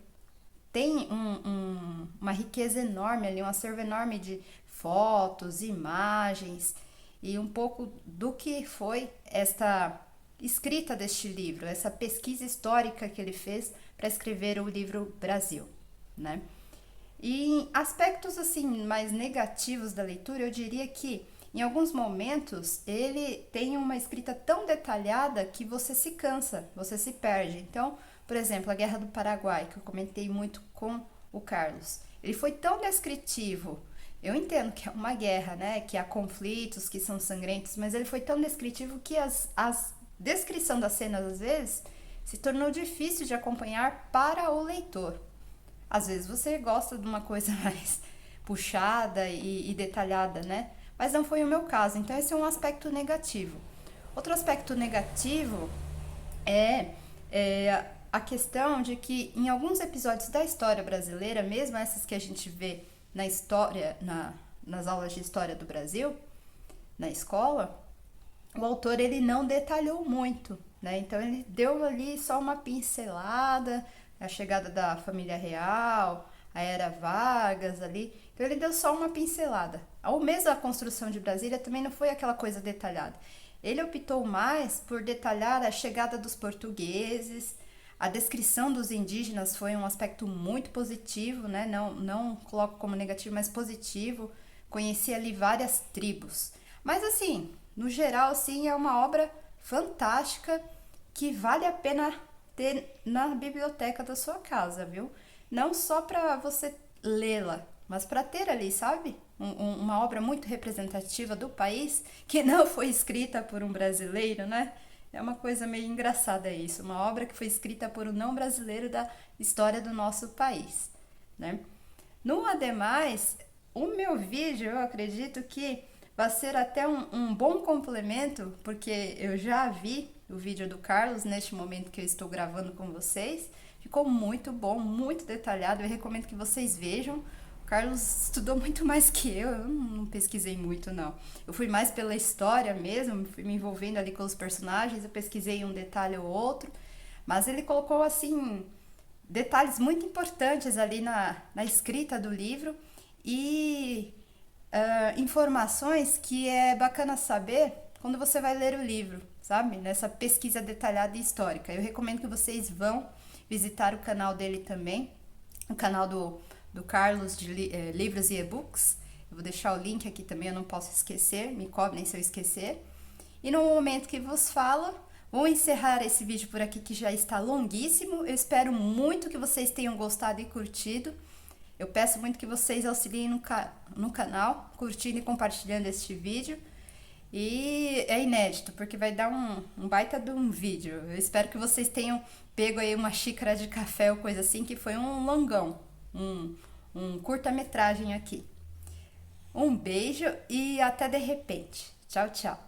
S1: Tem uma riqueza enorme ali, um acervo enorme de fotos, imagens e um pouco do que foi esta escrita deste livro, essa pesquisa histórica que ele fez para escrever o livro Brasil, né? E em aspectos assim mais negativos da leitura, eu diria que em alguns momentos ele tem uma escrita tão detalhada que você se cansa, você se perde. Então, por exemplo, a Guerra do Paraguai, que eu comentei muito com o Carlos, ele foi tão descritivo. Eu entendo que é uma guerra, né? Que há conflitos que são sangrentos, mas ele foi tão descritivo que a descrição das cenas, às vezes, se tornou difícil de acompanhar para o leitor. Às vezes você gosta de uma coisa mais puxada e detalhada, né? Mas não foi o meu caso, então esse é um aspecto negativo. Outro aspecto negativo é a questão de que em alguns episódios da história brasileira, mesmo essas que a gente vê na história, nas aulas de história do Brasil, na escola, o autor ele não detalhou muito, né? Então ele deu ali só uma pincelada, a chegada da família real, a Era Vargas ali. Então ele deu só uma pincelada. Ou mesmo a construção de Brasília também não foi aquela coisa detalhada. Ele optou mais por detalhar a chegada dos portugueses, a descrição dos indígenas foi um aspecto muito positivo, né? Não coloco como negativo, mas positivo. Conheci ali várias tribos. Mas assim, no geral, sim, é uma obra fantástica que vale a pena ter na biblioteca da sua casa, viu? Não só para você lê-la, mas para ter ali, sabe? Uma obra muito representativa do país que não foi escrita por um brasileiro, né? É uma coisa meio engraçada isso, uma obra que foi escrita por um não brasileiro da história do nosso país, né? No ademais, o meu vídeo, eu acredito que vai ser até um bom complemento, porque eu já vi o vídeo do Carlos neste momento que eu estou gravando com vocês. Ficou muito bom, muito detalhado, eu recomendo que vocês vejam. O Carlos estudou muito mais que eu não pesquisei muito não. Eu fui mais pela história mesmo, fui me envolvendo ali com os personagens, eu pesquisei um detalhe ou outro, mas ele colocou assim detalhes muito importantes ali na escrita do livro e informações que é bacana saber quando você vai ler o livro, sabe? Nessa pesquisa detalhada e histórica. Eu recomendo que vocês vão visitar o canal dele também, o canal do Carlos de Livros e E-Books. Eu vou deixar o link aqui também, eu não posso esquecer, me cobrem se eu esquecer. E no momento que vos falo, vou encerrar esse vídeo por aqui que já está longuíssimo. Eu espero muito que vocês tenham gostado e curtido. Eu peço muito que vocês auxiliem no canal, curtindo e compartilhando este vídeo. E é inédito, porque vai dar um baita de um vídeo. Eu espero que vocês tenham pego aí uma xícara de café ou coisa assim, que foi um longão, um curta-metragem aqui. Um beijo e até de repente. Tchau, tchau.